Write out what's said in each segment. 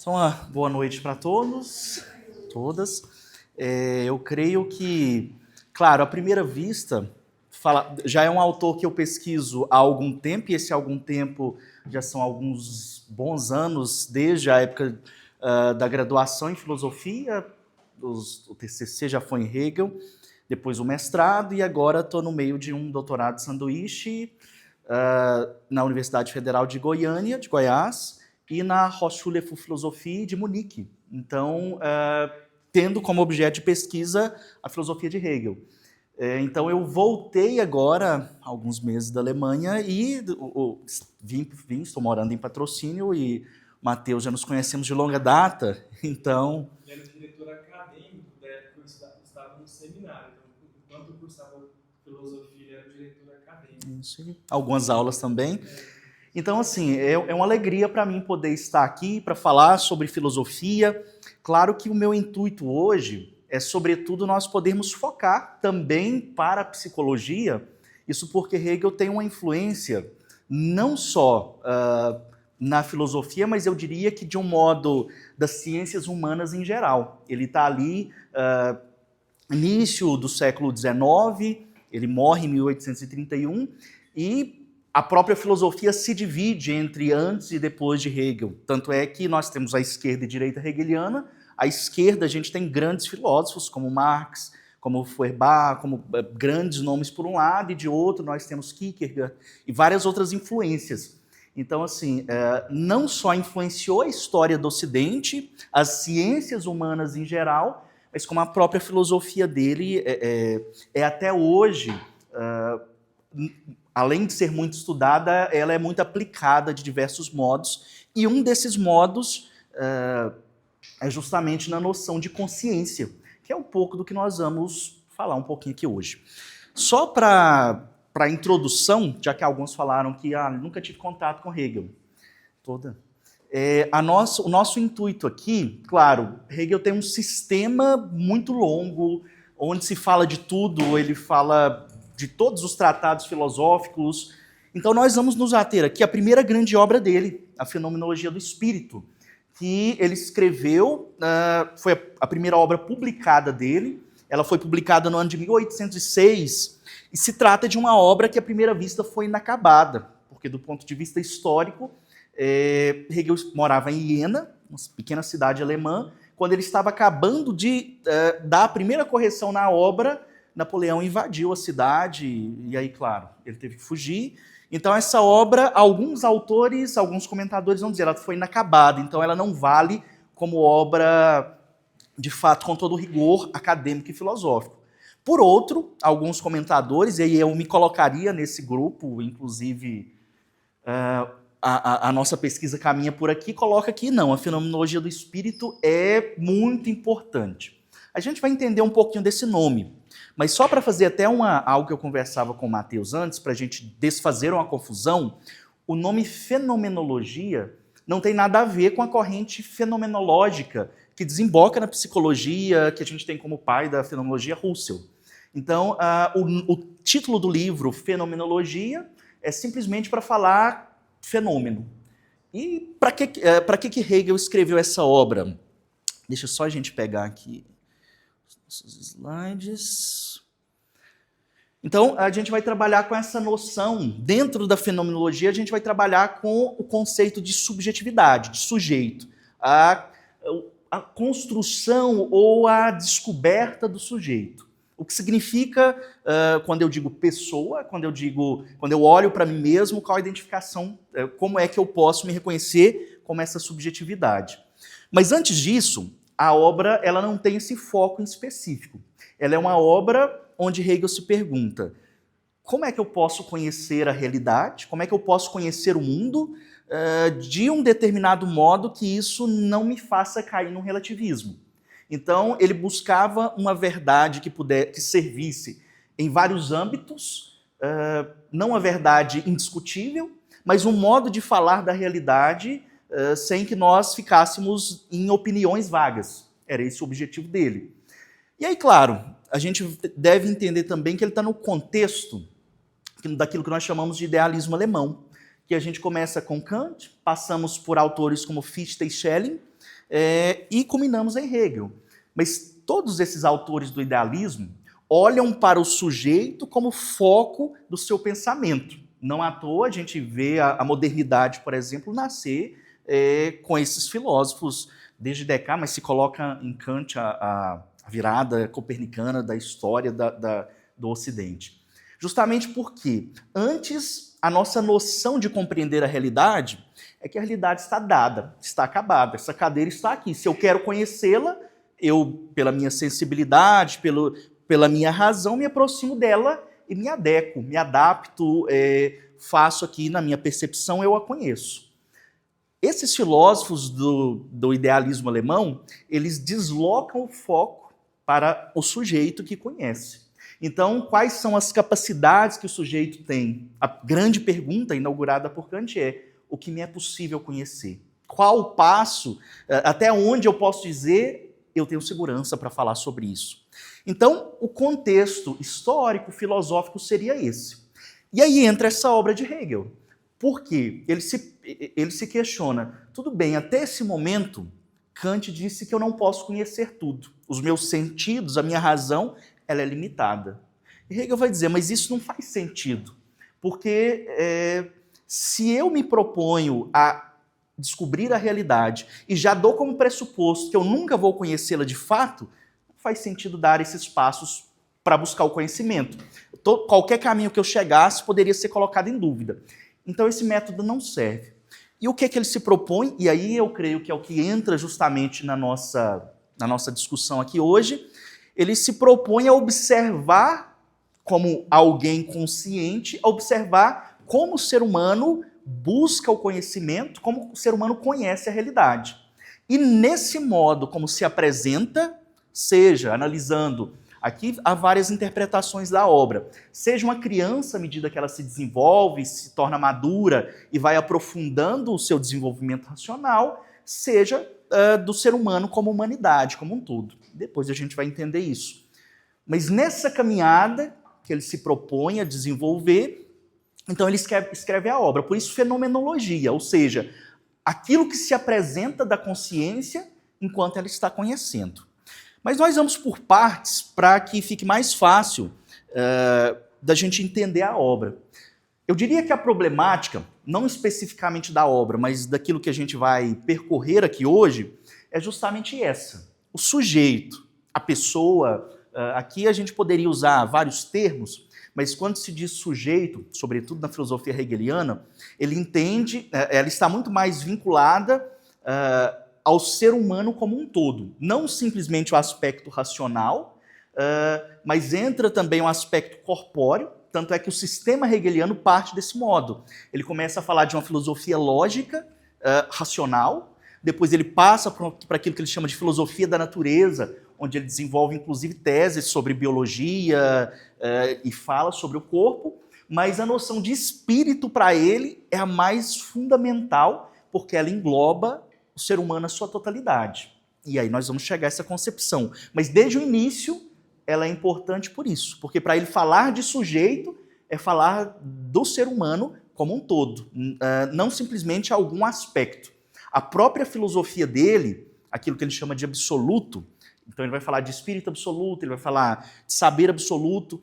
Então, uma boa noite para todos, todas. Eu creio que, claro, à primeira vista, já é um autor que eu pesquiso há algum tempo, e esse algum tempo já são alguns bons anos, desde a época da graduação em filosofia, o TCC já foi em Hegel, depois o mestrado, e agora estou no meio de um doutorado de sanduíche na Universidade Federal de Goiânia, de Goiás, e na Hochschule für Philosophie de Munique. Então, tendo como objeto de pesquisa a filosofia de Hegel. Então, eu voltei agora, alguns meses da Alemanha, e estou morando em Patrocínio, e Matheus já nos conhecemos de longa data, então... Ele era diretor acadêmico da época que eu estava no seminário. Então, enquanto eu cursava filosofia, ele era diretor acadêmico. Isso, algumas aulas também. Então, assim, é uma alegria para mim poder estar aqui para falar sobre filosofia. Claro que o meu intuito hoje é, sobretudo, nós podermos focar também para a psicologia, isso porque Hegel tem uma influência não só na filosofia, mas eu diria que de um modo das ciências humanas em geral. Ele está ali, início do século XIX, ele morre em 1831, e a própria filosofia se divide entre antes e depois de Hegel. Tanto é que nós temos a esquerda e direita hegeliana. À esquerda a gente tem grandes filósofos como Marx, como Feuerbach, como grandes nomes por um lado, e de outro nós temos Kierkegaard e várias outras influências. Então, assim, não só influenciou a história do Ocidente, as ciências humanas em geral, mas como a própria filosofia dele é até hoje... além de ser muito estudada, ela é muito aplicada de diversos modos, e um desses modos é justamente na noção de consciência, que é um pouco do que nós vamos falar um pouquinho aqui hoje. Só para introdução, já que alguns falaram que nunca tive contato com Hegel, o nosso intuito aqui, claro, Hegel tem um sistema muito longo, onde se fala de tudo, ele fala de todos os tratados filosóficos. Então nós vamos nos ater aqui à primeira grande obra dele, a Fenomenologia do Espírito, que ele escreveu, foi a primeira obra publicada dele, ela foi publicada no ano de 1806, e se trata de uma obra que à primeira vista foi inacabada, porque do ponto de vista histórico, Hegel morava em Iena, uma pequena cidade alemã. Quando ele estava acabando de dar a primeira correção na obra, Napoleão invadiu a cidade, e aí, claro, ele teve que fugir. Então, essa obra, alguns autores, alguns comentadores vão dizer, ela foi inacabada, então ela não vale como obra, de fato, com todo o rigor acadêmico e filosófico. Por outro, alguns comentadores, e aí eu me colocaria nesse grupo, inclusive a nossa pesquisa caminha por aqui, coloca que não, a Fenomenologia do Espírito é muito importante. A gente vai entender um pouquinho desse nome, mas só para fazer até algo que eu conversava com o Matheus antes, para a gente desfazer uma confusão, o nome fenomenologia não tem nada a ver com a corrente fenomenológica que desemboca na psicologia, que a gente tem como pai da fenomenologia Husserl. Então, o título do livro, Fenomenologia, é simplesmente para falar fenômeno. E para que Hegel escreveu essa obra? Deixa só a gente pegar aqui os slides. Então, a gente vai trabalhar com essa noção. Dentro da fenomenologia, a gente vai trabalhar com o conceito de subjetividade, de sujeito. A construção ou a descoberta do sujeito. O que significa, quando eu digo pessoa, quando eu olho para mim mesmo, qual a identificação, como é que eu posso me reconhecer como essa subjetividade. Mas antes disso, a obra ela não tem esse foco em específico. Ela é uma obra onde Hegel se pergunta: como é que eu posso conhecer a realidade? Como é que eu posso conhecer o mundo de um determinado modo que isso não me faça cair num relativismo? Então, ele buscava uma verdade que servisse em vários âmbitos, não a verdade indiscutível, mas um modo de falar da realidade sem que nós ficássemos em opiniões vagas. Era esse o objetivo dele. E aí, claro, a gente deve entender também que ele está no contexto daquilo que nós chamamos de idealismo alemão, que a gente começa com Kant, passamos por autores como Fichte e Schelling, e culminamos em Hegel. Mas todos esses autores do idealismo olham para o sujeito como foco do seu pensamento. Não à toa a gente vê a modernidade, por exemplo, nascer com esses filósofos desde Descartes, mas se coloca em Kant a virada copernicana da história do Ocidente. Justamente porque antes a nossa noção de compreender a realidade é que a realidade está dada, está acabada, essa cadeira está aqui. Se eu quero conhecê-la, eu, pela minha sensibilidade, pela minha razão, me aproximo dela e me adequo, me adapto, faço aqui na minha percepção, eu a conheço. Esses filósofos do idealismo alemão, eles deslocam o foco para o sujeito que conhece. Então, quais são as capacidades que o sujeito tem? A grande pergunta inaugurada por Kant é: o que me é possível conhecer? Qual o passo, até onde eu posso dizer, eu tenho segurança para falar sobre isso? Então, o contexto histórico, filosófico seria esse. E aí entra essa obra de Hegel. Por quê? Ele se questiona, tudo bem, até esse momento, Kant disse que eu não posso conhecer tudo. Os meus sentidos, a minha razão, ela é limitada. E Hegel vai dizer, mas isso não faz sentido, porque se eu me proponho a descobrir a realidade e já dou como pressuposto que eu nunca vou conhecê-la de fato, não faz sentido dar esses passos para buscar o conhecimento. Qualquer caminho que eu chegasse poderia ser colocado em dúvida. Então esse método não serve. E o que é que ele se propõe? E aí eu creio que é o que entra justamente na nossa discussão aqui hoje. Ele se propõe a observar, como alguém consciente, a observar como o ser humano busca o conhecimento, como o ser humano conhece a realidade. E nesse modo como se apresenta, seja analisando, aqui há várias interpretações da obra, seja uma criança à medida que ela se desenvolve, se torna madura e vai aprofundando o seu desenvolvimento racional, seja do ser humano como humanidade, como um todo. Depois a gente vai entender isso. Mas nessa caminhada que ele se propõe a desenvolver, então ele escreve a obra. Por isso fenomenologia, ou seja, aquilo que se apresenta da consciência enquanto ela está conhecendo. Mas nós vamos por partes para que fique mais fácil da gente entender a obra. Eu diria que a problemática, não especificamente da obra, mas daquilo que a gente vai percorrer aqui hoje, é justamente essa. O sujeito, a pessoa, aqui a gente poderia usar vários termos, mas quando se diz sujeito, sobretudo na filosofia hegeliana, ele entende, ela está muito mais vinculada ao ser humano como um todo. Não simplesmente o aspecto racional, mas entra também o aspecto corpóreo, tanto é que o sistema hegeliano parte desse modo. Ele começa a falar de uma filosofia lógica, racional, depois ele passa para aquilo que ele chama de filosofia da natureza, onde ele desenvolve inclusive teses sobre biologia e fala sobre o corpo, mas a noção de espírito para ele é a mais fundamental, porque ela engloba o ser humano na sua totalidade. E aí nós vamos chegar a essa concepção. Mas desde o início, ela é importante por isso, porque para ele falar de sujeito é falar do ser humano como um todo, não simplesmente algum aspecto. A própria filosofia dele, aquilo que ele chama de absoluto, então ele vai falar de espírito absoluto, ele vai falar de saber absoluto.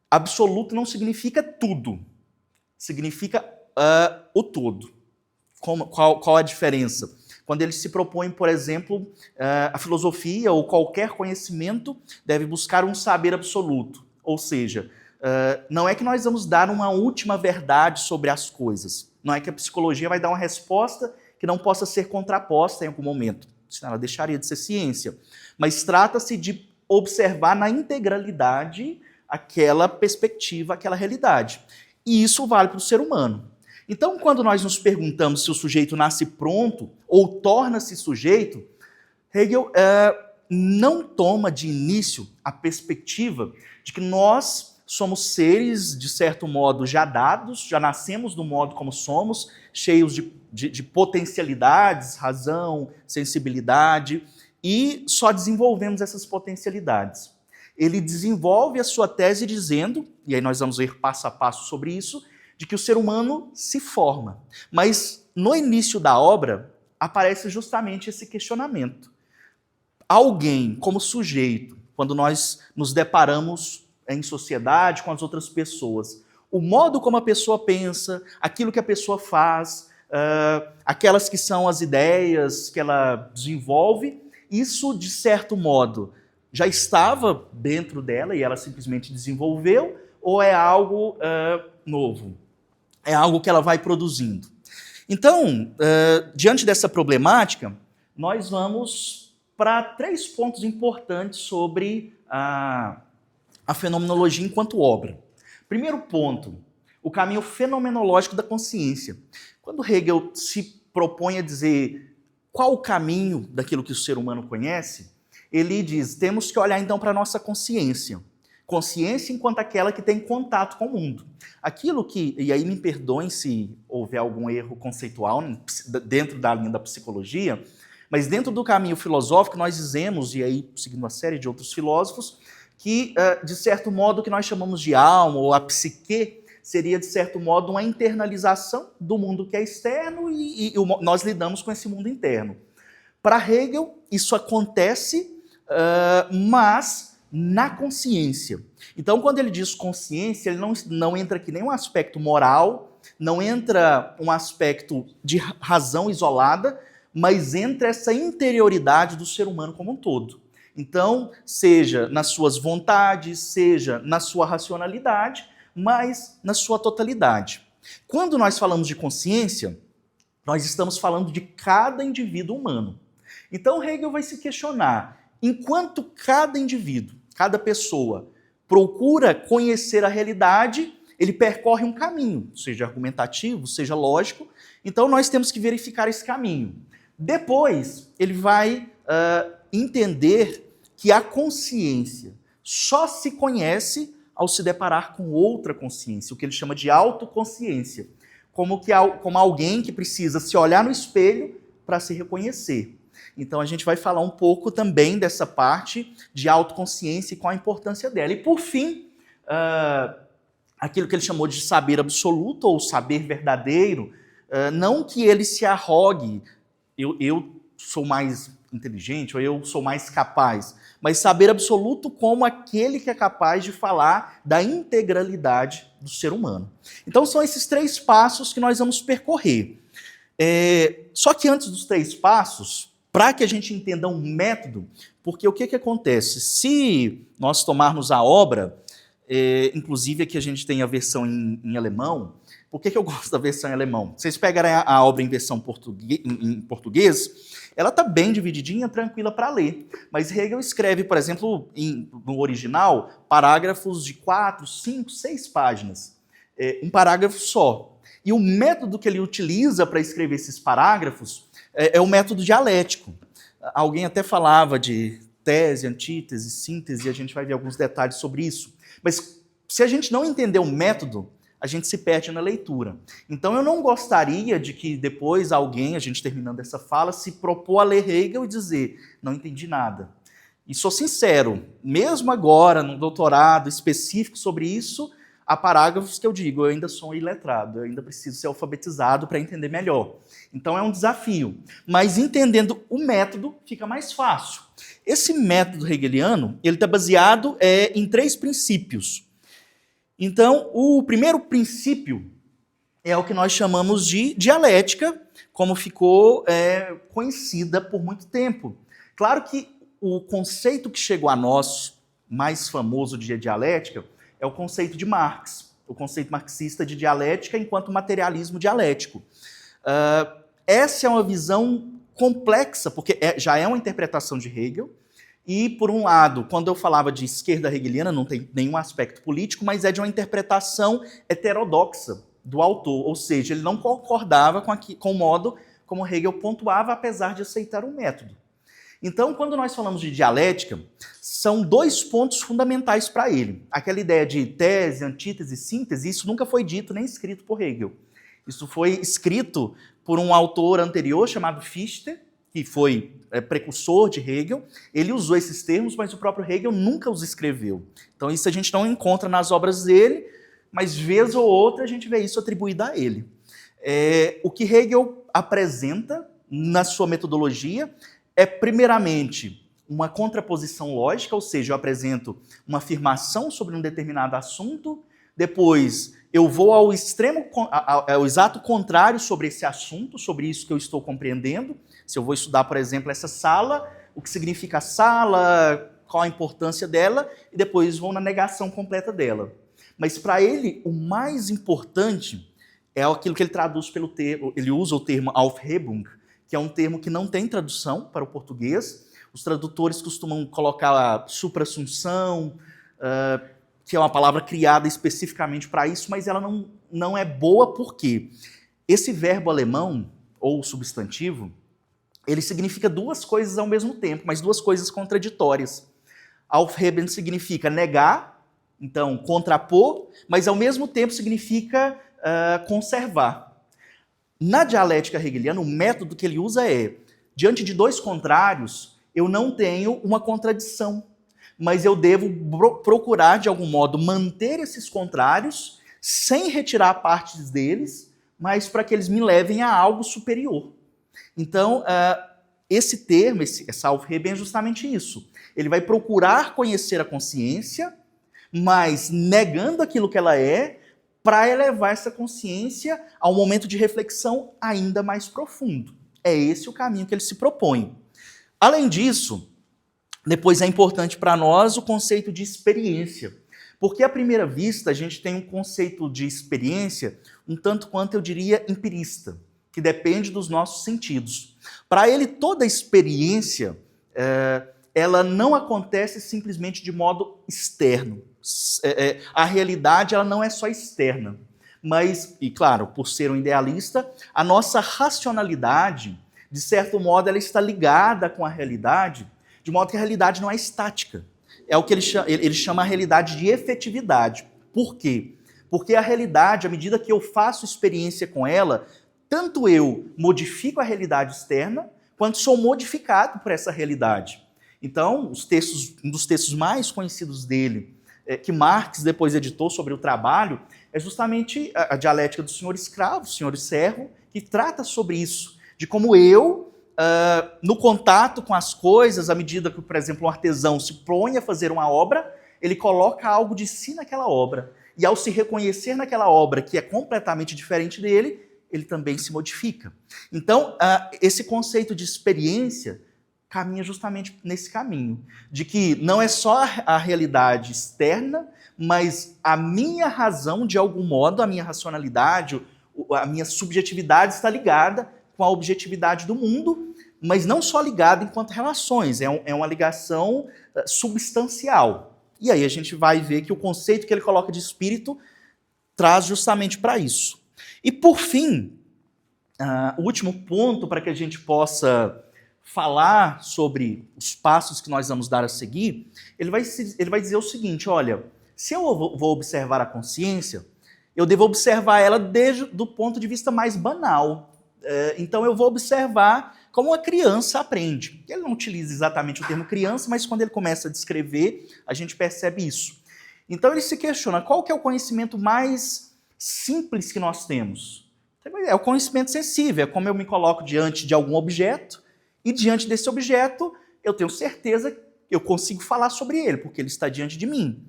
Absoluto não significa tudo, significa o todo. Qual a diferença? Quando ele se propõe, por exemplo, a filosofia ou qualquer conhecimento deve buscar um saber absoluto. Ou seja, não é que nós vamos dar uma última verdade sobre as coisas. Não é que a psicologia vai dar uma resposta que não possa ser contraposta em algum momento. Senão ela deixaria de ser ciência. Mas trata-se de observar na integralidade aquela perspectiva, aquela realidade. E isso vale para o ser humano. Então, quando nós nos perguntamos se o sujeito nasce pronto ou torna-se sujeito, Hegel não toma de início a perspectiva de que nós somos seres, de certo modo, já dados, já nascemos do modo como somos, cheios de potencialidades, razão, sensibilidade, e só desenvolvemos essas potencialidades. Ele desenvolve a sua tese dizendo, e aí nós vamos ver passo a passo sobre isso, de que o ser humano se forma. Mas no início da obra aparece justamente esse questionamento. Alguém, como sujeito, quando nós nos deparamos em sociedade com as outras pessoas, o modo como a pessoa pensa, aquilo que a pessoa faz, aquelas que são as ideias que ela desenvolve, isso, de certo modo, já estava dentro dela e ela simplesmente desenvolveu, ou é algo novo? É algo que ela vai produzindo. Então, diante dessa problemática, nós vamos para 3 pontos importantes sobre a fenomenologia enquanto obra. Primeiro ponto, o caminho fenomenológico da consciência. Quando Hegel se propõe a dizer qual o caminho daquilo que o ser humano conhece, ele diz, temos que olhar então para a nossa consciência. Consciência enquanto aquela que tem contato com o mundo. Aquilo que, e aí me perdoem se houver algum erro conceitual dentro da linha da psicologia, mas dentro do caminho filosófico nós dizemos, e aí seguindo uma série de outros filósofos, que de certo modo o que nós chamamos de alma ou a psique seria de certo modo uma internalização do mundo que é externo e nós lidamos com esse mundo interno. Para Hegel isso acontece, mas na consciência. Então, quando ele diz consciência, ele não entra aqui nem um aspecto moral, não entra um aspecto de razão isolada, mas entra essa interioridade do ser humano como um todo. Então, seja nas suas vontades, seja na sua racionalidade, mas na sua totalidade. Quando nós falamos de consciência, nós estamos falando de cada indivíduo humano. Então, Hegel vai se questionar, enquanto cada indivíduo, cada pessoa procura conhecer a realidade, ele percorre um caminho, seja argumentativo, seja lógico, então nós temos que verificar esse caminho. Depois, ele vai entender que a consciência só se conhece ao se deparar com outra consciência, o que ele chama de autoconsciência, como alguém que precisa se olhar no espelho para se reconhecer. Então a gente vai falar um pouco também dessa parte de autoconsciência e qual a importância dela. E por fim, aquilo que ele chamou de saber absoluto ou saber verdadeiro, não que ele se arrogue, eu sou mais inteligente ou eu sou mais capaz, mas saber absoluto como aquele que é capaz de falar da integralidade do ser humano. Então são esses 3 passos que nós vamos percorrer. Só que antes dos 3 passos, para que a gente entenda um método, porque o que acontece? Se nós tomarmos a obra, inclusive aqui a gente tem a versão em alemão. Por que eu gosto da versão em alemão? Vocês pegarem a obra em versão em português, ela está bem divididinha, tranquila para ler. Mas Hegel escreve, por exemplo, no original, parágrafos de 4, 5, 6 páginas. Um parágrafo só. E o método que ele utiliza para escrever esses parágrafos é o método dialético. Alguém até falava de tese, antítese, síntese, e a gente vai ver alguns detalhes sobre isso. Mas se a gente não entender o método, a gente se perde na leitura. Então eu não gostaria de que depois alguém, a gente terminando essa fala, se propor a ler Hegel e dizer, não entendi nada. E sou sincero, mesmo agora, num doutorado específico sobre isso, há parágrafos que eu digo, eu ainda sou iletrado, eu ainda preciso ser alfabetizado para entender melhor. Então é um desafio. Mas entendendo o método, fica mais fácil. Esse método hegeliano, ele está baseado em 3 princípios. Então, o primeiro princípio é o que nós chamamos de dialética, como ficou conhecida por muito tempo. Claro que o conceito que chegou a nós, mais famoso de dialética, é o conceito de Marx, o conceito marxista de dialética enquanto materialismo dialético. Essa é uma visão complexa, porque já é uma interpretação de Hegel, e, por um lado, quando eu falava de esquerda hegeliana, não tem nenhum aspecto político, mas é de uma interpretação heterodoxa do autor, ou seja, ele não concordava com o modo como Hegel pontuava, apesar de aceitar o método. Então, quando nós falamos de dialética, são 2 pontos fundamentais para ele. Aquela ideia de tese, antítese, síntese, isso nunca foi dito nem escrito por Hegel. Isso foi escrito por um autor anterior chamado Fichte, que foi precursor de Hegel. Ele usou esses termos, mas o próprio Hegel nunca os escreveu. Então isso a gente não encontra nas obras dele, mas vez ou outra a gente vê isso atribuído a ele. O que Hegel apresenta na sua metodologia é, primeiramente, uma contraposição lógica, ou seja, eu apresento uma afirmação sobre um determinado assunto, depois eu vou ao extremo, ao exato contrário sobre esse assunto, sobre isso que eu estou compreendendo. Se eu vou estudar, por exemplo, essa sala, o que significa a sala, qual a importância dela, e depois vou na negação completa dela. Mas para ele, o mais importante é aquilo que ele traduz pelo termo, ele usa o termo Aufhebung, que é um termo que não tem tradução para o português. Os tradutores costumam colocar suprassunção, que é uma palavra criada especificamente para isso, mas ela não é boa porque esse verbo alemão, ou substantivo, ele significa duas coisas ao mesmo tempo, mas duas coisas contraditórias. Aufheben significa negar, então contrapor, mas ao mesmo tempo significa conservar. Na dialética hegeliana, o método que ele usa é, diante de dois contrários, eu não tenho uma contradição, mas eu devo procurar, de algum modo, manter esses contrários sem retirar partes deles, mas para que eles me levem a algo superior. Então, esse termo, essa Aufheben, é justamente isso. Ele vai procurar conhecer a consciência, mas negando aquilo que ela é, para elevar essa consciência a um momento de reflexão ainda mais profundo. É esse o caminho que ele se propõe. Além disso, depois é importante para nós o conceito de experiência, porque à primeira vista a gente tem um conceito de experiência um tanto quanto, eu diria, empirista, que depende dos nossos sentidos. Para ele, toda experiência, ela não acontece simplesmente de modo externo. A realidade ela não é só externa, mas, e claro, por ser um idealista, a nossa racionalidade, de certo modo, ela está ligada com a realidade, de modo que a realidade não é estática. É o que ele chama a realidade de efetividade. Por quê? Porque a realidade, à medida que eu faço experiência com ela, tanto eu modifico a realidade externa, quanto sou modificado por essa realidade. Então, um dos textos mais conhecidos dele, que Marx depois editou sobre o trabalho, é justamente a dialética do senhor escravo, senhor servo, que trata sobre isso, de como eu, no contato com as coisas, à medida que, por exemplo, um artesão se põe a fazer uma obra, ele coloca algo de si naquela obra, e ao se reconhecer naquela obra que é completamente diferente dele, ele também se modifica. Então, esse conceito de experiência caminha justamente nesse caminho, de que não é só a realidade externa, mas a minha razão, de algum modo, a minha racionalidade, a minha subjetividade está ligada com a objetividade do mundo, mas não só ligada enquanto relações, é uma ligação substancial. E aí a gente vai ver que o conceito que ele coloca de espírito traz justamente para isso. E por fim, o último ponto para que a gente possa falar sobre os passos que nós vamos dar a seguir, ele vai dizer o seguinte: olha, se eu vou observar a consciência, eu devo observar ela desde do ponto de vista mais banal. Então eu vou observar como uma criança aprende. Ele não utiliza exatamente o termo criança, mas quando ele começa a descrever, a gente percebe isso. Então ele se questiona, qual que é o conhecimento mais simples que nós temos? É o conhecimento sensível, é como eu me coloco diante de algum objeto, e diante desse objeto, eu tenho certeza que eu consigo falar sobre ele, porque ele está diante de mim.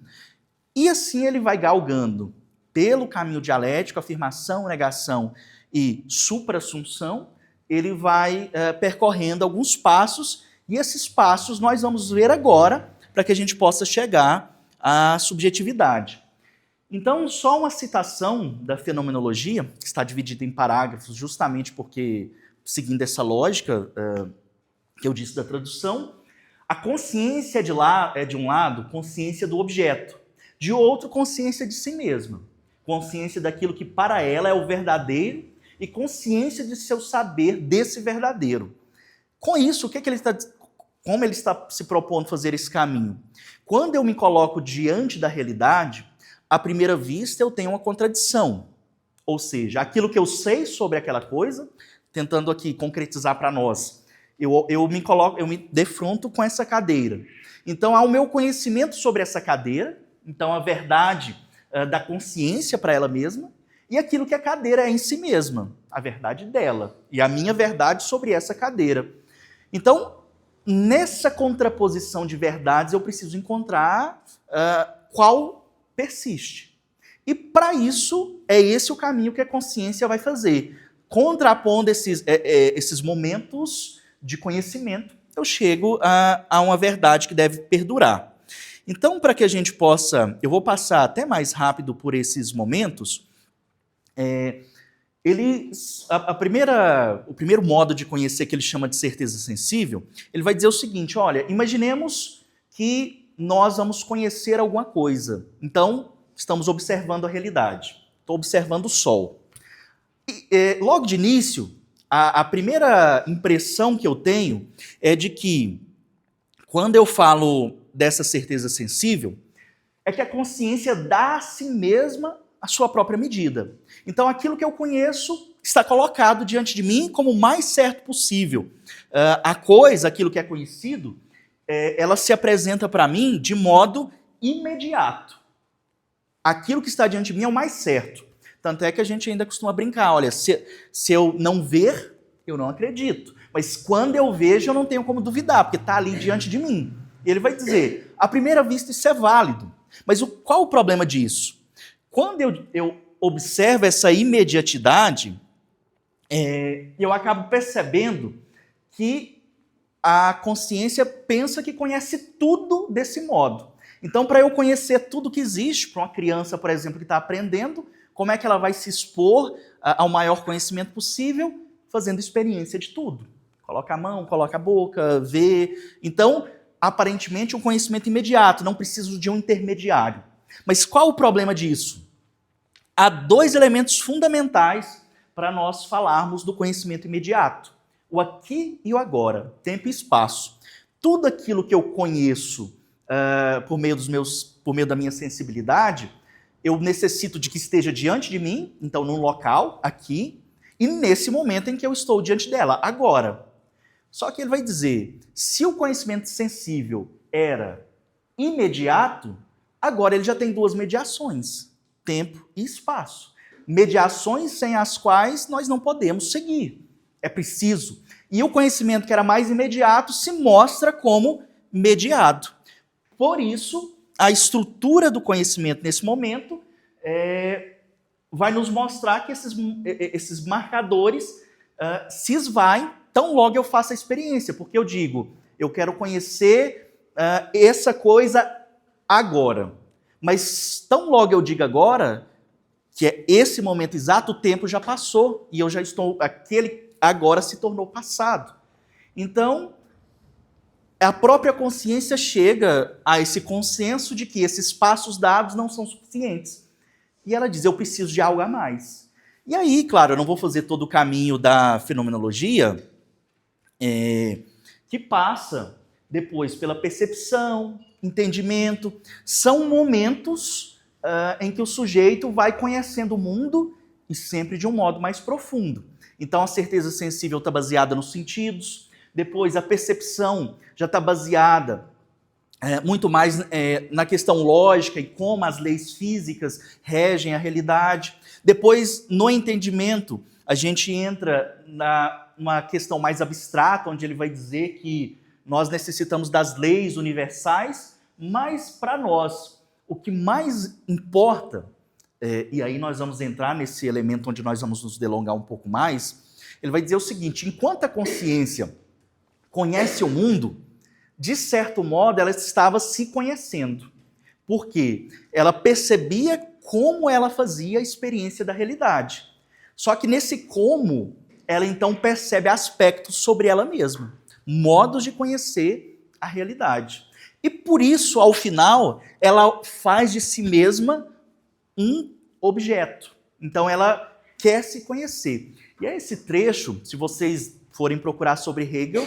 E assim ele vai galgando, pelo caminho dialético, afirmação, negação e suprassunção, ele vai percorrendo alguns passos, e esses passos nós vamos ver agora, para que a gente possa chegar à subjetividade. Então, só uma citação da fenomenologia, que está dividida em parágrafos, justamente porque, seguindo essa lógica que eu disse da tradução, a consciência é de um lado, consciência do objeto, de outro, consciência de si mesma, consciência daquilo que para ela é o verdadeiro e consciência de seu saber desse verdadeiro. Com isso, como ele está se propondo fazer esse caminho? Quando eu me coloco diante da realidade, à primeira vista eu tenho uma contradição, ou seja, aquilo que eu sei sobre aquela coisa, tentando aqui concretizar para nós, eu me defronto com essa cadeira. Então, há o meu conhecimento sobre essa cadeira, então a verdade da consciência para ela mesma, e aquilo que a cadeira é em si mesma, a verdade dela, e a minha verdade sobre essa cadeira. Então, nessa contraposição de verdades, eu preciso encontrar qual persiste. E para isso, é esse o caminho que a consciência vai fazer. Contrapondo esses momentos de conhecimento, eu chego a uma verdade que deve perdurar. Então, para que a gente possa, eu vou passar até mais rápido por esses momentos, o primeiro modo de conhecer que ele chama de certeza sensível, ele vai dizer o seguinte, olha, imaginemos que nós vamos conhecer alguma coisa. Então, estamos observando a realidade. Estou observando o Sol. E, logo de início, a primeira impressão que eu tenho é de que, quando eu falo dessa certeza sensível, é que a consciência dá a si mesma a sua própria medida. Então, aquilo que eu conheço está colocado diante de mim como o mais certo possível. A coisa, aquilo que é conhecido, ela se apresenta para mim de modo imediato. Aquilo que está diante de mim é o mais certo. Tanto é que a gente ainda costuma brincar, olha, se eu não ver, eu não acredito. Mas quando eu vejo, eu não tenho como duvidar, porque está ali diante de mim. E ele vai dizer, à primeira vista isso é válido. Mas qual o problema disso? Quando eu observo essa imediatidade, eu acabo percebendo que a consciência pensa que conhece tudo desse modo. Então, para eu conhecer tudo que existe, para uma criança, por exemplo, que está aprendendo, como é que ela vai se expor ao maior conhecimento possível? Fazendo experiência de tudo. Coloca a mão, coloca a boca, vê. Então, aparentemente, um conhecimento imediato, não preciso de um intermediário. Mas qual o problema disso? Há dois elementos fundamentais para nós falarmos do conhecimento imediato. O aqui e o agora, tempo e espaço. Tudo aquilo que eu conheço por meio da minha sensibilidade, eu necessito de que esteja diante de mim, então num local, aqui, e nesse momento em que eu estou diante dela, agora. Só que ele vai dizer, se o conhecimento sensível era imediato, agora ele já tem duas mediações, tempo e espaço. Mediações sem as quais nós não podemos seguir. É preciso. E o conhecimento que era mais imediato se mostra como mediado. Por isso, a estrutura do conhecimento nesse momento vai nos mostrar que esses marcadores se esvaem tão logo eu faço a experiência. Porque eu digo, eu quero conhecer essa coisa agora. Mas tão logo eu digo agora, que é esse momento exato, o tempo já passou. E eu já estou, aquele agora se tornou passado. Então, a própria consciência chega a esse consenso de que esses passos dados não são suficientes. E ela diz, eu preciso de algo a mais. E aí, claro, eu não vou fazer todo o caminho da fenomenologia, que passa depois pela percepção, entendimento. São momentos em que o sujeito vai conhecendo o mundo e sempre de um modo mais profundo. Então, a certeza sensível está baseada nos sentidos. Depois, a percepção já está baseada muito mais na questão lógica e como as leis físicas regem a realidade. Depois, no entendimento, a gente entra numa questão mais abstrata, onde ele vai dizer que nós necessitamos das leis universais, mas para nós, o que mais importa, e aí nós vamos entrar nesse elemento onde nós vamos nos delongar um pouco mais, ele vai dizer o seguinte, enquanto a consciência conhece o mundo, de certo modo ela estava se conhecendo. Por quê? Ela percebia como ela fazia a experiência da realidade. Só que nesse como, ela então percebe aspectos sobre ela mesma, modos de conhecer a realidade. E por isso, ao final, ela faz de si mesma um objeto. Então ela quer se conhecer. E é esse trecho, se vocês forem procurar sobre Hegel,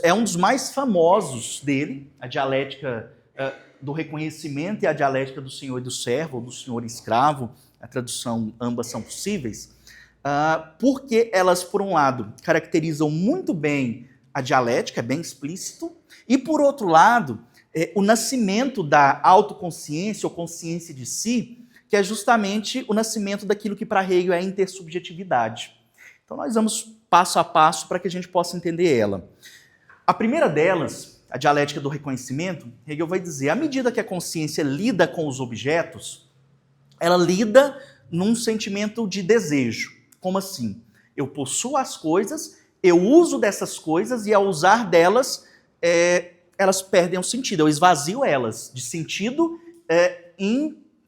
é um dos mais famosos dele, a dialética do reconhecimento e a dialética do senhor e do servo, ou do senhor e escravo, a tradução ambas são possíveis, porque elas, por um lado, caracterizam muito bem a dialética, é bem explícito, e por outro lado, o nascimento da autoconsciência ou consciência de si que é justamente o nascimento daquilo que para Hegel é a intersubjetividade. Então nós vamos passo a passo para que a gente possa entender ela. A primeira delas, a dialética do reconhecimento, Hegel vai dizer, à medida que a consciência lida com os objetos, ela lida num sentimento de desejo. Como assim? Eu possuo as coisas, eu uso dessas coisas e ao usar delas, elas perdem o sentido, eu esvazio elas de sentido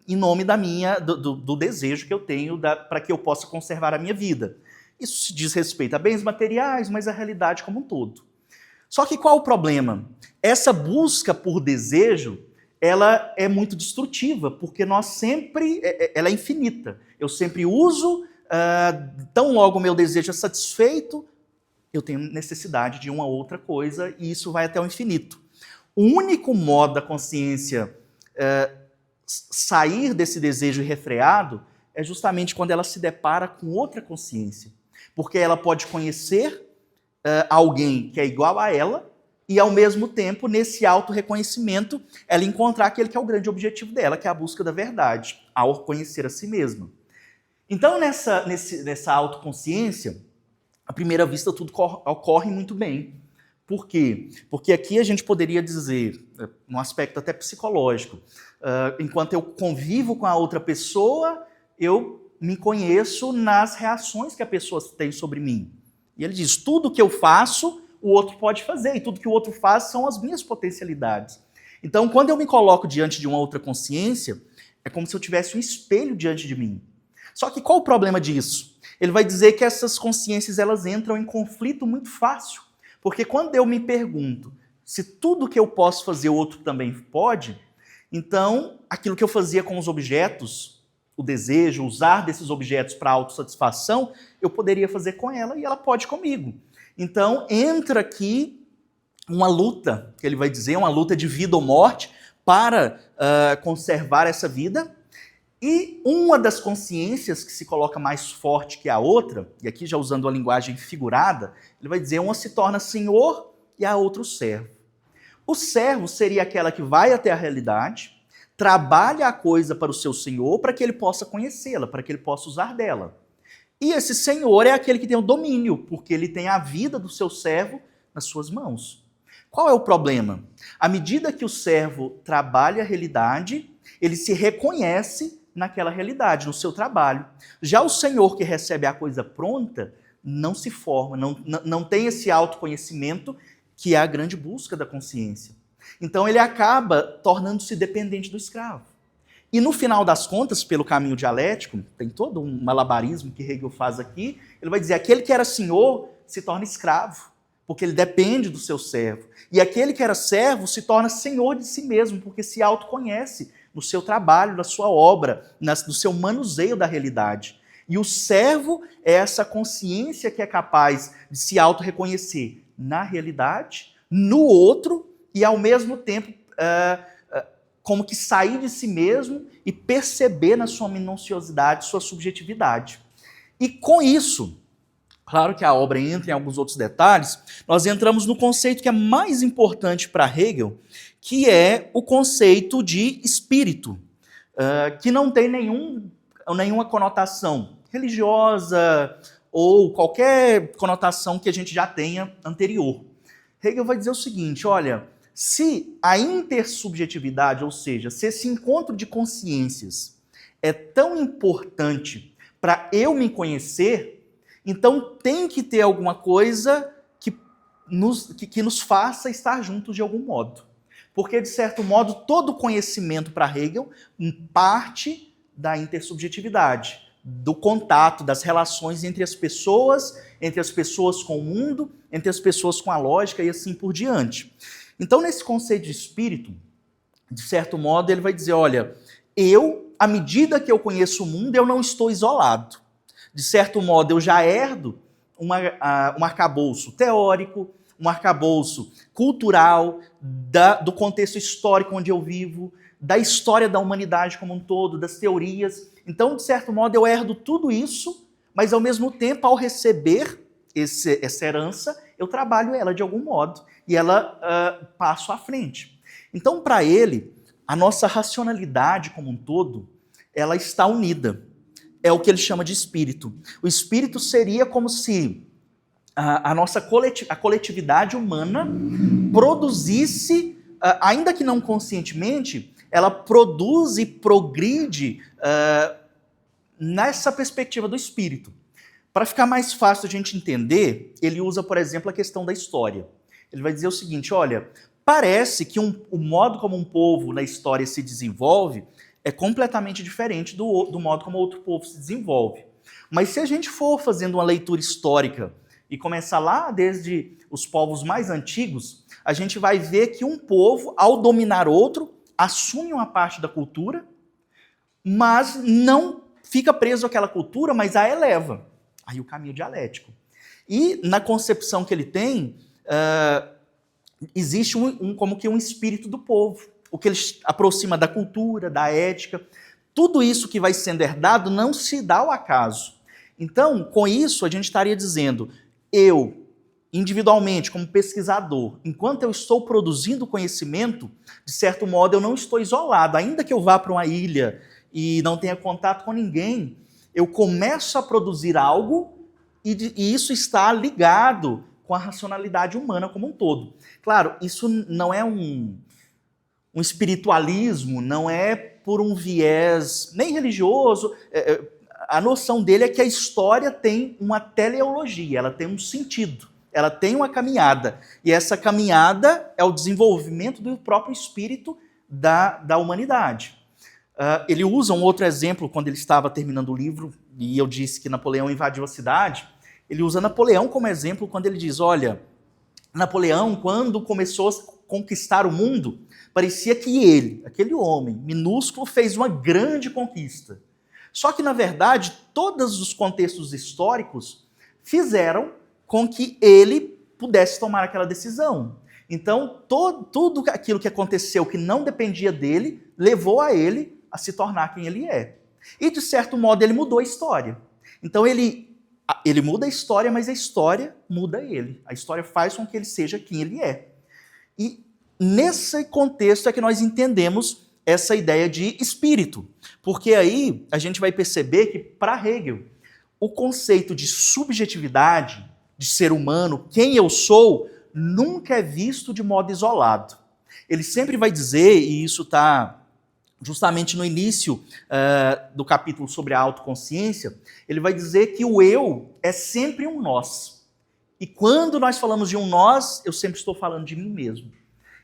em nome do desejo que eu tenho para que eu possa conservar a minha vida. Isso diz respeito a bens materiais, mas a realidade como um todo. Só que qual o problema? Essa busca por desejo, ela é muito destrutiva, porque ela é infinita. Eu sempre uso, tão logo o meu desejo é satisfeito, eu tenho necessidade de uma outra coisa, e isso vai até o infinito. O único modo da consciência sair desse desejo irrefreado é justamente quando ela se depara com outra consciência. Porque ela pode conhecer alguém que é igual a ela e, ao mesmo tempo, nesse auto-reconhecimento, ela encontrar aquele que é o grande objetivo dela, que é a busca da verdade, ao conhecer a si mesma. Então, nessa autoconsciência, à primeira vista, tudo ocorre muito bem. Por quê? Porque aqui a gente poderia dizer, num aspecto até psicológico, enquanto eu convivo com a outra pessoa, eu me conheço nas reações que a pessoa tem sobre mim. E ele diz, tudo que eu faço, o outro pode fazer, e tudo que o outro faz são as minhas potencialidades. Então, quando eu me coloco diante de uma outra consciência, é como se eu tivesse um espelho diante de mim. Só que qual o problema disso? Ele vai dizer que essas consciências elas entram em conflito muito fácil. Porque quando eu me pergunto se tudo que eu posso fazer o outro também pode, então aquilo que eu fazia com os objetos, o desejo, usar desses objetos para autossatisfação, eu poderia fazer com ela e ela pode comigo. Então entra aqui uma luta, que ele vai dizer, uma luta de vida ou morte para conservar essa vida. E uma das consciências que se coloca mais forte que a outra, e aqui já usando a linguagem figurada, ele vai dizer, uma se torna senhor e a outra o servo. O servo seria aquela que vai até a realidade, trabalha a coisa para o seu senhor para que ele possa conhecê-la, para que ele possa usar dela. E esse senhor é aquele que tem o domínio, porque ele tem a vida do seu servo nas suas mãos. Qual é o problema? À medida que o servo trabalha a realidade, ele se reconhece naquela realidade, no seu trabalho. Já o senhor que recebe a coisa pronta, não se forma, não tem esse autoconhecimento que é a grande busca da consciência. Então ele acaba tornando-se dependente do escravo. E no final das contas, pelo caminho dialético, tem todo um malabarismo que Hegel faz aqui, ele vai dizer, aquele que era senhor se torna escravo, porque ele depende do seu servo. E aquele que era servo se torna senhor de si mesmo, porque se autoconhece no seu trabalho, na sua obra, no seu manuseio da realidade. E o servo é essa consciência que é capaz de se auto-reconhecer na realidade, no outro, e ao mesmo tempo como que sair de si mesmo e perceber na sua minuciosidade, sua subjetividade. E com isso, claro que a obra entra em alguns outros detalhes, nós entramos no conceito que é mais importante para Hegel, que é o conceito de espírito, que não tem nenhuma conotação religiosa ou qualquer conotação que a gente já tenha anterior. Hegel vai dizer o seguinte, olha, se a intersubjetividade, ou seja, se esse encontro de consciências é tão importante para eu me conhecer, então tem que ter alguma coisa que nos faça estar juntos de algum modo. Porque, de certo modo, todo conhecimento para Hegel parte da intersubjetividade, do contato, das relações entre as pessoas com o mundo, entre as pessoas com a lógica e assim por diante. Então, nesse conceito de espírito, de certo modo, ele vai dizer, olha, à medida que eu conheço o mundo, eu não estou isolado. De certo modo, eu já herdo um arcabouço teórico, um arcabouço cultural, do contexto histórico onde eu vivo, da história da humanidade como um todo, das teorias. Então, de certo modo, eu herdo tudo isso, mas ao mesmo tempo, ao receber essa herança, eu trabalho ela de algum modo e ela passo à frente. Então, para ele, a nossa racionalidade como um todo, ela está unida. É o que ele chama de espírito. O espírito seria como se a nossa coletividade humana produzisse, ainda que não conscientemente, ela produz e progride nessa perspectiva do espírito. Para ficar mais fácil a gente entender, ele usa, por exemplo, a questão da história. Ele vai dizer o seguinte, olha, parece que o modo como um povo na história se desenvolve é completamente diferente do modo como outro povo se desenvolve. Mas se a gente for fazendo uma leitura histórica e começar lá desde os povos mais antigos, a gente vai ver que um povo, ao dominar outro, assume uma parte da cultura, mas não fica preso àquela cultura, mas a eleva. Aí o caminho dialético. E na concepção que ele tem, existe como que um espírito do povo, o que ele aproxima da cultura, da ética. Tudo isso que vai sendo herdado não se dá ao acaso. Então, com isso, a gente estaria dizendo, eu, individualmente, como pesquisador, enquanto eu estou produzindo conhecimento, de certo modo eu não estou isolado. Ainda que eu vá para uma ilha e não tenha contato com ninguém, eu começo a produzir algo e isso está ligado com a racionalidade humana como um todo. Claro, isso não é um espiritualismo, não é por um viés nem religioso. A noção dele é que a história tem uma teleologia, ela tem um sentido, ela tem uma caminhada. E essa caminhada é o desenvolvimento do próprio espírito da humanidade. Ele usa um outro exemplo quando ele estava terminando o livro, e eu disse que Napoleão invadiu a cidade. Ele usa Napoleão como exemplo quando ele diz, olha, Napoleão, quando começou a conquistar o mundo, parecia que ele, aquele homem minúsculo, fez uma grande conquista. Só que, na verdade, todos os contextos históricos fizeram com que ele pudesse tomar aquela decisão. Então, tudo aquilo que aconteceu que não dependia dele, levou a ele a se tornar quem ele é. E, de certo modo, ele mudou a história. Então, ele muda a história, mas a história muda ele. A história faz com que ele seja quem ele é. E nesse contexto é que nós entendemos essa ideia de espírito. Porque aí a gente vai perceber que, para Hegel, o conceito de subjetividade, de ser humano, quem eu sou, nunca é visto de modo isolado. Ele sempre vai dizer, e isso está justamente no início do capítulo sobre a autoconsciência, ele vai dizer que o eu é sempre um nós. E quando nós falamos de um nós, eu sempre estou falando de mim mesmo.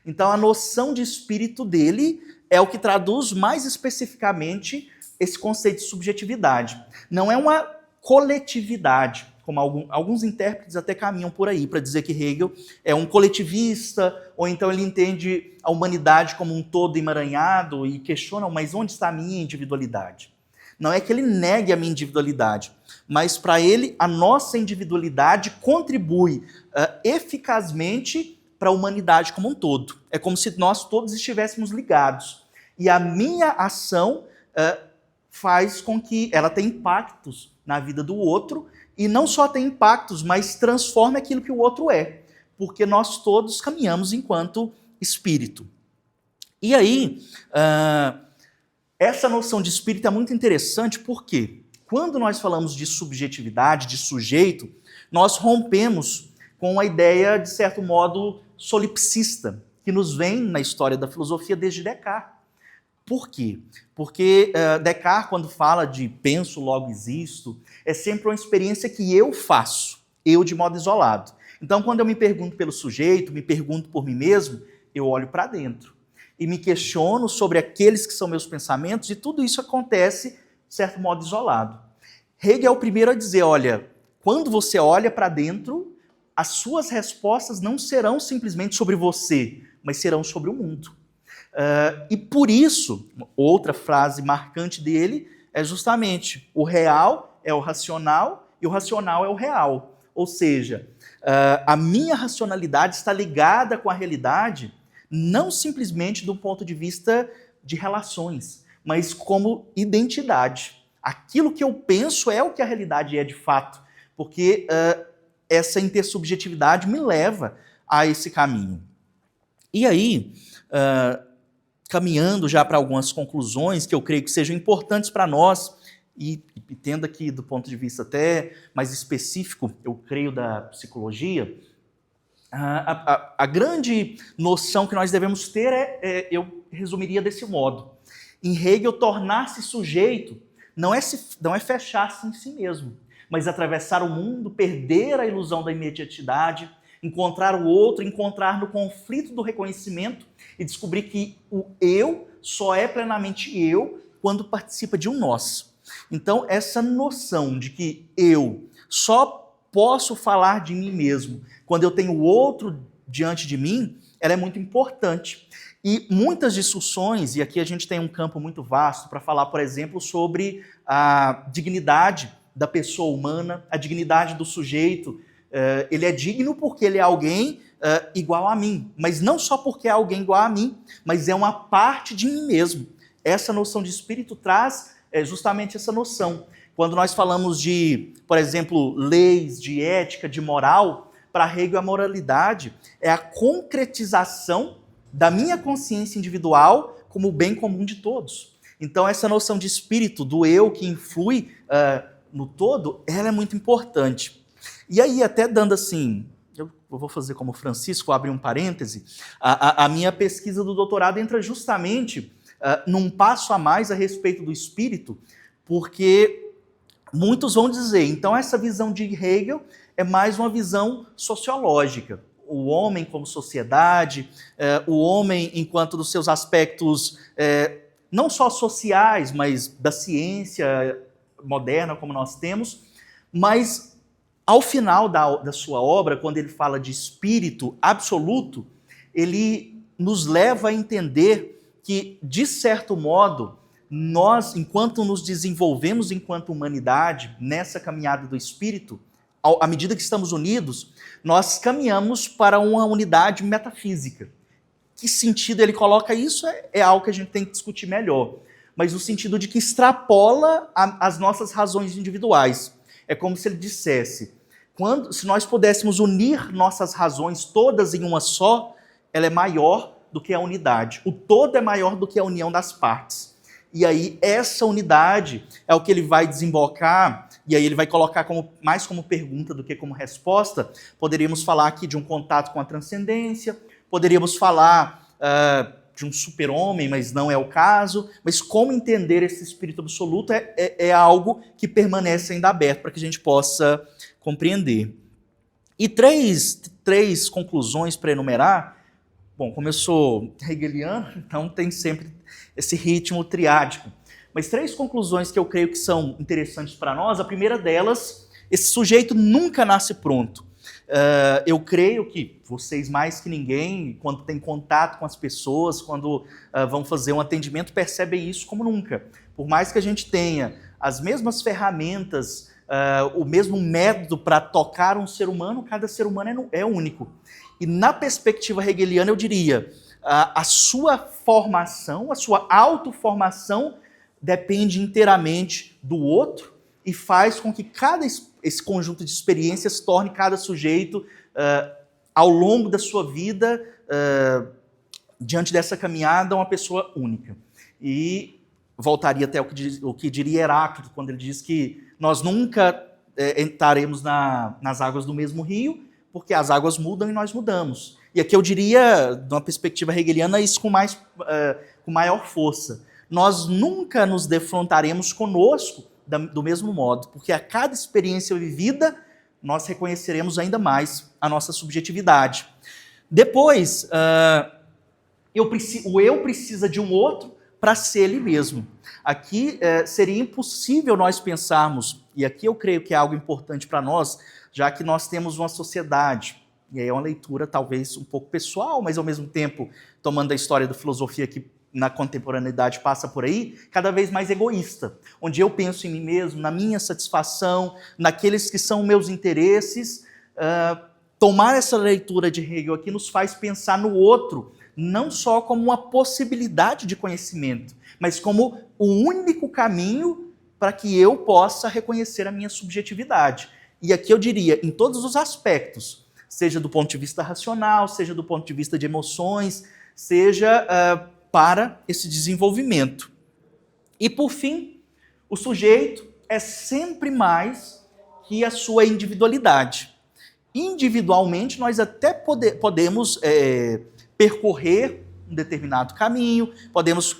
Então a noção de espírito dele é o que traduz mais especificamente esse conceito de subjetividade. Não é uma coletividade, como alguns intérpretes até caminham por aí, para dizer que Hegel é um coletivista, ou então ele entende a humanidade como um todo emaranhado e questiona, mas onde está a minha individualidade? Não é que ele negue a minha individualidade, mas para ele a nossa individualidade contribui eficazmente para a humanidade como um todo. É como se nós todos estivéssemos ligados. E a minha ação faz com que ela tenha impactos na vida do outro, e não só tem impactos, mas transforma aquilo que o outro é, porque nós todos caminhamos enquanto espírito. E aí, essa noção de espírito é muito interessante, porque quando nós falamos de subjetividade, de sujeito, nós rompemos com a ideia, de certo modo, solipsista, que nos vem na história da filosofia desde Descartes. Por quê? Porque Descartes, quando fala de penso, logo existo, é sempre uma experiência que eu faço, eu de modo isolado. Então, quando eu me pergunto pelo sujeito, me pergunto por mim mesmo, eu olho para dentro e me questiono sobre aqueles que são meus pensamentos, e tudo isso acontece, de certo modo, isolado. Hegel é o primeiro a dizer, olha, quando você olha para dentro, as suas respostas não serão simplesmente sobre você, mas serão sobre o mundo. E por isso, outra frase marcante dele é justamente o real é o racional e o racional é o real. Ou seja, a minha racionalidade está ligada com a realidade não simplesmente do ponto de vista de relações, mas como identidade. Aquilo que eu penso é o que a realidade é de fato, porque essa intersubjetividade me leva a esse caminho. E aí, caminhando já para algumas conclusões que eu creio que sejam importantes para nós, e tendo aqui do ponto de vista até mais específico, eu creio, da psicologia, a grande noção que nós devemos ter eu resumiria desse modo. Em Hegel, tornar-se sujeito não é fechar-se em si mesmo, mas atravessar o mundo, perder a ilusão da imediatidade, encontrar o outro, encontrar no conflito do reconhecimento e descobrir que o eu só é plenamente eu quando participa de um nós. Então, essa noção de que eu só posso falar de mim mesmo quando eu tenho o outro diante de mim, ela é muito importante. E muitas discussões, e aqui a gente tem um campo muito vasto para falar, por exemplo, sobre a dignidade da pessoa humana, a dignidade do sujeito. Ele é digno porque ele é alguém igual a mim, mas não só porque é alguém igual a mim, mas é uma parte de mim mesmo. Essa noção de espírito traz justamente essa noção. Quando nós falamos de, por exemplo, leis, de ética, de moral, para Hegel a moralidade é a concretização da minha consciência individual como o bem comum de todos. Então essa noção de espírito, do eu que influi no todo, ela é muito importante. E aí, até dando assim, eu vou fazer como Francisco, abrir um parêntese, a minha pesquisa do doutorado entra justamente num passo a mais a respeito do espírito, porque muitos vão dizer, então essa visão de Hegel é mais uma visão sociológica. O homem como sociedade, o homem enquanto dos seus aspectos não só sociais, mas da ciência moderna como nós temos, mas ao final da sua obra, quando ele fala de espírito absoluto, ele nos leva a entender que, de certo modo, nós, enquanto nos desenvolvemos enquanto humanidade, nessa caminhada do espírito, à medida que estamos unidos, nós caminhamos para uma unidade metafísica. Que sentido ele coloca isso é algo que a gente tem que discutir melhor. Mas no sentido de que extrapola as nossas razões individuais. É como se ele dissesse, se nós pudéssemos unir nossas razões todas em uma só, ela é maior do que a unidade. O todo é maior do que a união das partes. E aí essa unidade é o que ele vai desembocar, e aí ele vai colocar mais como pergunta do que como resposta. Poderíamos falar aqui de um contato com a transcendência, poderíamos falar de um super-homem, mas não é o caso. Mas como entender esse espírito absoluto é algo que permanece ainda aberto para que a gente possa compreender. E três conclusões para enumerar. Bom, como eu sou hegeliano, então tem sempre esse ritmo triádico. Mas 3 conclusões que eu creio que são interessantes para nós. A primeira delas, esse sujeito nunca nasce pronto. Eu creio que vocês, mais que ninguém, quando tem contato com as pessoas, quando vão fazer um atendimento, percebem isso como nunca. Por mais que a gente tenha as mesmas ferramentas, o mesmo método para tocar um ser humano, cada ser humano é único. E na perspectiva hegeliana, eu diria, a sua formação, a sua autoformação depende inteiramente do outro e faz com que esse conjunto de experiências torne cada sujeito, ao longo da sua vida, diante dessa caminhada, uma pessoa única. E voltaria até o que diria Heráclito, quando ele diz que nós nunca entraremos nas águas do mesmo rio, porque as águas mudam e nós mudamos. E aqui eu diria, de uma perspectiva hegeliana, isso com maior força. Nós nunca nos defrontaremos conosco do mesmo modo, porque a cada experiência vivida, nós reconheceremos ainda mais a nossa subjetividade. Depois, o eu precisa de um outro para ser ele mesmo. Aqui seria impossível nós pensarmos, e aqui eu creio que é algo importante para nós, já que nós temos uma sociedade, e aí é uma leitura talvez um pouco pessoal, mas ao mesmo tempo tomando a história da filosofia que na contemporaneidade passa por aí, cada vez mais egoísta, onde eu penso em mim mesmo, na minha satisfação, naqueles que são meus interesses. Tomar essa leitura de Hegel aqui nos faz pensar no outro, não só como uma possibilidade de conhecimento, mas como o único caminho para que eu possa reconhecer a minha subjetividade. E aqui eu diria, em todos os aspectos, seja do ponto de vista racional, seja do ponto de vista de emoções, seja para esse desenvolvimento. E, por fim, o sujeito é sempre mais que a sua individualidade. Individualmente, nós até podemos percorrer um determinado caminho, podemos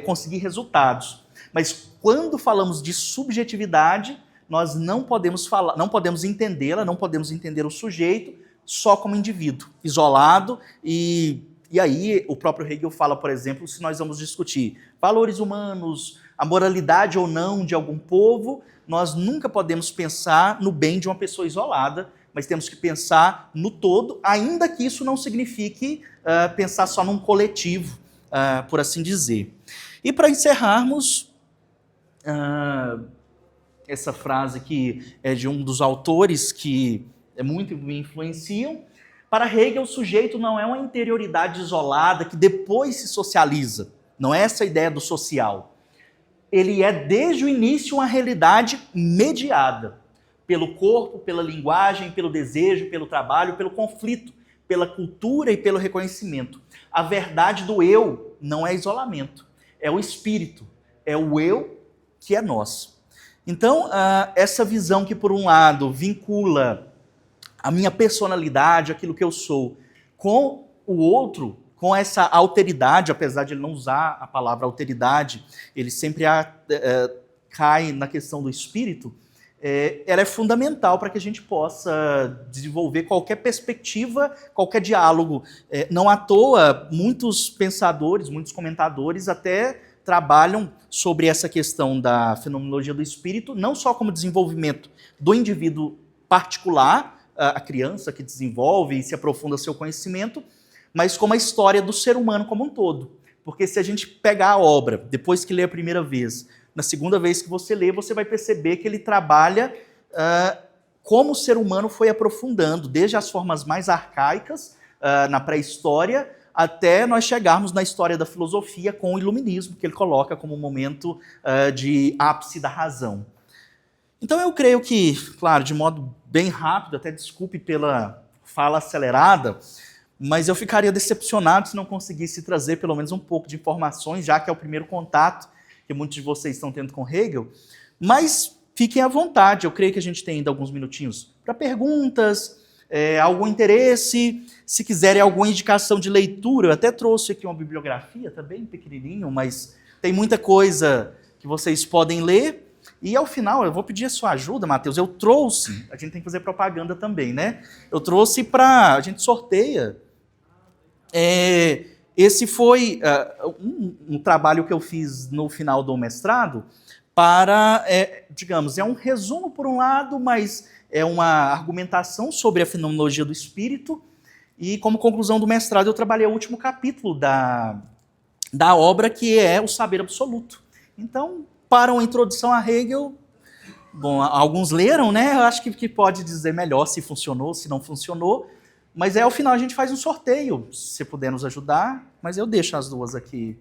conseguir resultados. Mas quando falamos de subjetividade, nós não podemos entendê-la, não podemos entender o sujeito só como indivíduo, isolado. E aí o próprio Hegel fala, por exemplo, se nós vamos discutir valores humanos, a moralidade ou não de algum povo, nós nunca podemos pensar no bem de uma pessoa isolada, mas temos que pensar no todo, ainda que isso não signifique pensar só num coletivo, por assim dizer. E para encerrarmos, essa frase que é de um dos autores que muito me influenciam, para Hegel o sujeito não é uma interioridade isolada que depois se socializa, não é essa a ideia do social. Ele é desde o início uma realidade mediada pelo corpo, pela linguagem, pelo desejo, pelo trabalho, pelo conflito, pela cultura e pelo reconhecimento. A verdade do eu não é isolamento, é o espírito, é o eu que é nós. Então, essa visão que, por um lado, vincula a minha personalidade, aquilo que eu sou, com o outro, com essa alteridade, apesar de ele não usar a palavra alteridade, ele sempre cai na questão do espírito, ela é fundamental para que a gente possa desenvolver qualquer perspectiva, qualquer diálogo. Não à toa, muitos pensadores, muitos comentadores até trabalham sobre essa questão da fenomenologia do espírito, não só como desenvolvimento do indivíduo particular, a criança que desenvolve e se aprofunda seu conhecimento, mas como a história do ser humano como um todo. Porque se a gente pegar a obra, depois que lê a primeira vez, na segunda vez que você lê, você vai perceber que ele trabalha como o ser humano foi aprofundando, desde as formas mais arcaicas, na pré-história, até nós chegarmos na história da filosofia com o iluminismo, que ele coloca como um momento de ápice da razão. Então eu creio que, claro, de modo bem rápido, até desculpe pela fala acelerada, mas eu ficaria decepcionado se não conseguisse trazer pelo menos um pouco de informações, já que é o primeiro contato que muitos de vocês estão tendo com Hegel. Mas fiquem à vontade, eu creio que a gente tem ainda alguns minutinhos para perguntas, algum interesse, se quiserem alguma indicação de leitura. Eu até trouxe aqui uma bibliografia, está bem pequenininho, mas tem muita coisa que vocês podem ler. E ao final, eu vou pedir a sua ajuda, Matheus, eu trouxe, a gente tem que fazer propaganda também, né? Eu trouxe a gente sorteia. Esse foi um trabalho que eu fiz no final do mestrado para, digamos, é um resumo por um lado, mas é uma argumentação sobre a fenomenologia do espírito, e como conclusão do mestrado eu trabalhei o último capítulo da obra, que é o saber absoluto. Então, para uma introdução a Hegel, bom, alguns leram, né? Eu acho que pode dizer melhor se funcionou, se não funcionou, mas ao final a gente faz um sorteio, se puder nos ajudar, mas eu deixo as duas aqui.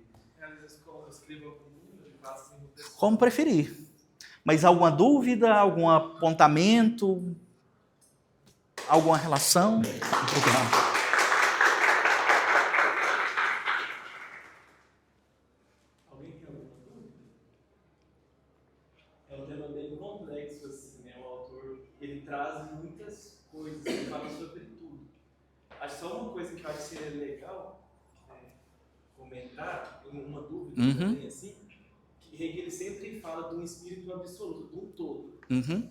Como preferir. Mas alguma dúvida, algum apontamento, alguma relação? Obrigado. Alguém tem alguma dúvida? É um tema bem complexo, assim, né? O autor, ele traz muitas coisas, ele fala sobre tudo. Acho só uma coisa que eu acho que seria legal comentar, uma dúvida também, assim, que Hegel ele sempre fala de um espírito absoluto, de um todo.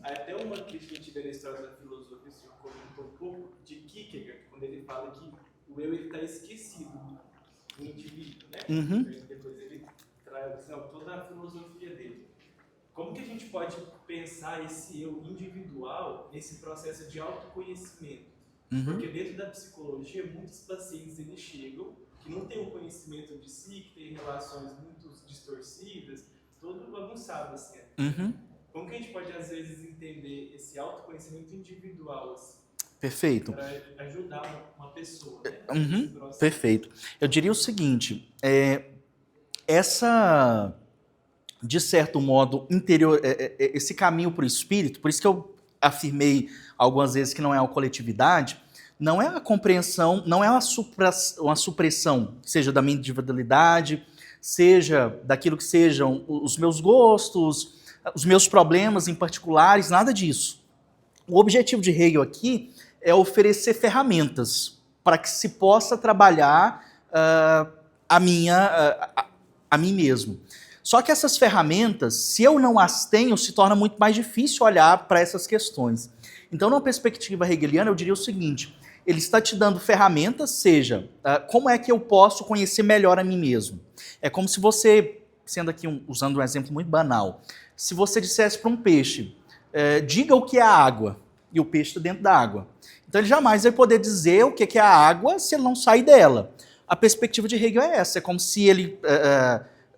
Aí até uma crítica que a gente vê na história da filosofia, se comentou um pouco, de Kierkegaard, quando ele fala que o eu está esquecido do indivíduo, né? Depois ele traz toda a filosofia dele. Como que a gente pode pensar esse eu individual nesse processo de autoconhecimento? Porque dentro da psicologia, muitos pacientes eles chegam que não têm um conhecimento de si, que têm relações muito distorcidas, todo bagunçado, assim. Como que a gente pode, às vezes, entender esse autoconhecimento individual, assim? Perfeito. Para ajudar uma pessoa, né? Perfeito. Eu diria o seguinte, de certo modo, esse caminho para o espírito, por isso que eu afirmei algumas vezes que não é uma coletividade, não é a compreensão, não é uma supressão, seja da minha individualidade, seja daquilo que sejam os meus gostos, os meus problemas em particulares, nada disso. O objetivo de Hegel aqui é oferecer ferramentas para que se possa trabalhar a mim mesmo. Só que essas ferramentas, se eu não as tenho, se torna muito mais difícil olhar para essas questões. Então, numa perspectiva hegeliana, eu diria o seguinte: ele está te dando ferramentas, seja, como é que eu posso conhecer melhor a mim mesmo? É como se você, sendo aqui usando um exemplo muito banal, se você dissesse para um peixe, diga o que é a água, e o peixe está dentro da água. Então ele jamais vai poder dizer o que é a água se ele não sair dela. A perspectiva de Hegel é essa, é como se ele,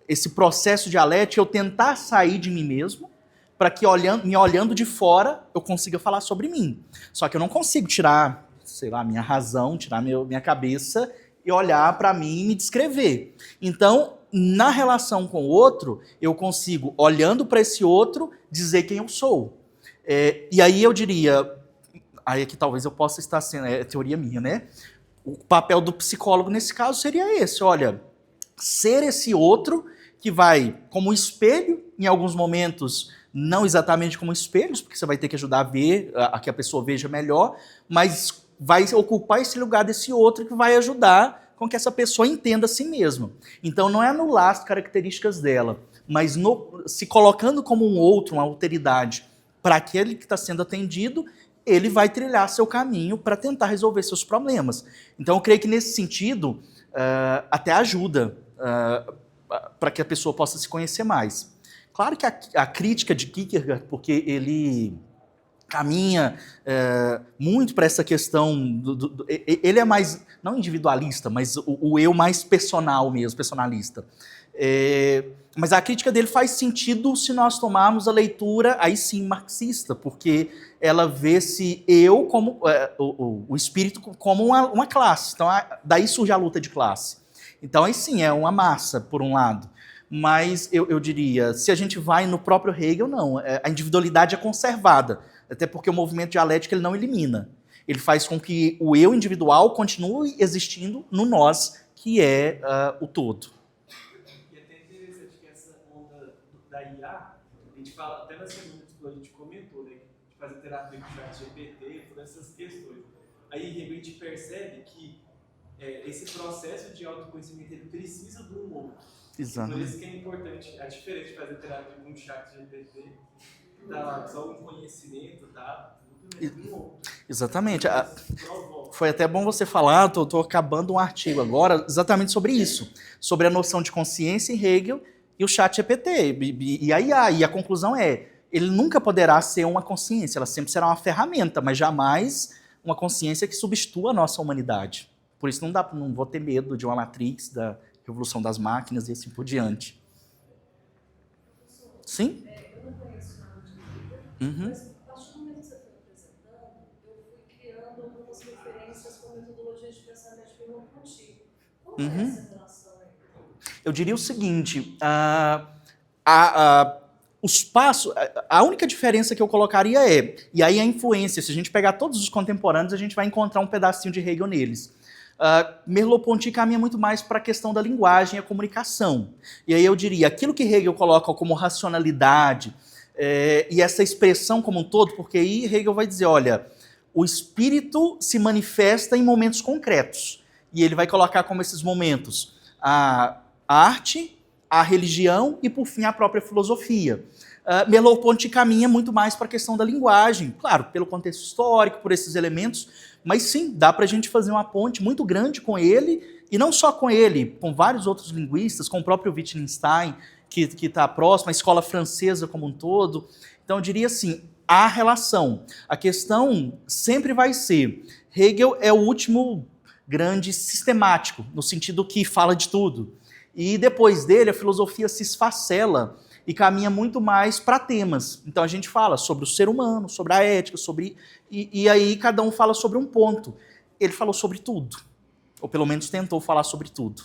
esse processo dialético, eu tentar sair de mim mesmo, para que me olhando de fora, eu consiga falar sobre mim. Só que eu não consigo tirar, sei lá, minha razão, tirar minha cabeça e olhar para mim e me descrever. Então, na relação com o outro, eu consigo, olhando para esse outro, dizer quem eu sou. E aí eu diria, aí aqui talvez eu possa estar sendo, é teoria minha, né? O papel do psicólogo nesse caso seria esse, olha, ser esse outro que vai como espelho, em alguns momentos, não exatamente como espelhos, porque você vai ter que ajudar a ver, a que a pessoa veja melhor, mas vai ocupar esse lugar desse outro que vai ajudar com que essa pessoa entenda a si mesma. Então não é anular as características dela, mas se colocando como um outro, uma alteridade, para aquele que está sendo atendido, ele vai trilhar seu caminho para tentar resolver seus problemas. Então eu creio que nesse sentido até ajuda para que a pessoa possa se conhecer mais. Claro que a crítica de Kierkegaard, porque ele caminha muito para essa questão, ele é mais, não individualista, mas o eu mais personalista. Mas a crítica dele faz sentido se nós tomarmos a leitura, aí sim, marxista, porque ela vê se eu como o espírito como uma classe. Então, daí surge a luta de classe. Então, aí sim, é uma massa, por um lado. Mas eu diria, se a gente vai no próprio Hegel, não. A individualidade é conservada, até porque o movimento dialético ele não elimina. Ele faz com que o eu individual continue existindo no nós, que é o todo. E é até interessante que essa onda da IA, a gente fala, até na segunda que a gente comentou, né, de fazer terapia com o ChatGPT, por essas questões. Aí a gente percebe que esse processo de autoconhecimento ele precisa do humor. Exatamente. Por isso que é importante, a diferença de fazer terapia com o ChatGPT, tá só um conhecimento, tá? Exatamente. Foi até bom você falar, estou acabando um artigo agora exatamente sobre isso, sobre a noção de consciência em Hegel e o ChatGPT. E a conclusão é, ele nunca poderá ser uma consciência, ela sempre será uma ferramenta, mas jamais uma consciência que substitua a nossa humanidade. Por isso não vou ter medo de uma Matrix, da revolução das máquinas e assim por diante. Sim? Eu não conheço nada de vida, mas a partir do momento que você foi apresentando, eu fui criando algumas referências com metodologias de pensamento de Merleau-Ponty. Como é essa relação aí? Eu diria o seguinte, os passos, a única diferença que eu colocaria e aí a influência, se a gente pegar todos os contemporâneos, a gente vai encontrar um pedacinho de Hegel neles. Merleau-Ponty caminha muito mais para a questão da linguagem e a comunicação. E aí eu diria, aquilo que Hegel coloca como racionalidade e essa expressão como um todo, porque aí Hegel vai dizer, olha, o espírito se manifesta em momentos concretos. E ele vai colocar como esses momentos a arte, a religião e, por fim, a própria filosofia. Merleau-Ponty caminha muito mais para a questão da linguagem, claro, pelo contexto histórico, por esses elementos, mas sim, dá para a gente fazer uma ponte muito grande com ele, e não só com ele, com vários outros linguistas, com o próprio Wittgenstein, que está próximo, a escola francesa como um todo. Então, eu diria assim, a relação. A questão sempre vai ser, Hegel é o último grande sistemático, no sentido que fala de tudo. E depois dele, a filosofia se esfacela e caminha muito mais para temas. Então a gente fala sobre o ser humano, sobre a ética, e aí cada um fala sobre um ponto. Ele falou sobre tudo, ou pelo menos tentou falar sobre tudo.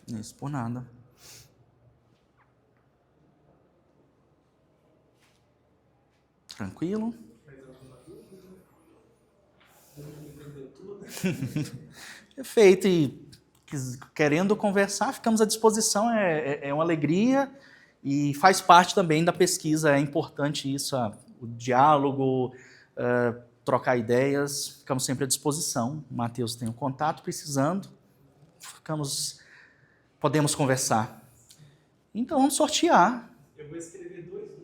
Isso por nada. Tranquilo? Entendeu tudo? Perfeito. E querendo conversar, ficamos à disposição. É uma alegria e faz parte também da pesquisa. É importante isso, o diálogo, trocar ideias. Ficamos sempre à disposição. O Matheus tem um contato, precisando. Podemos conversar. Então, vamos sortear. Eu vou escrever 2 nomes.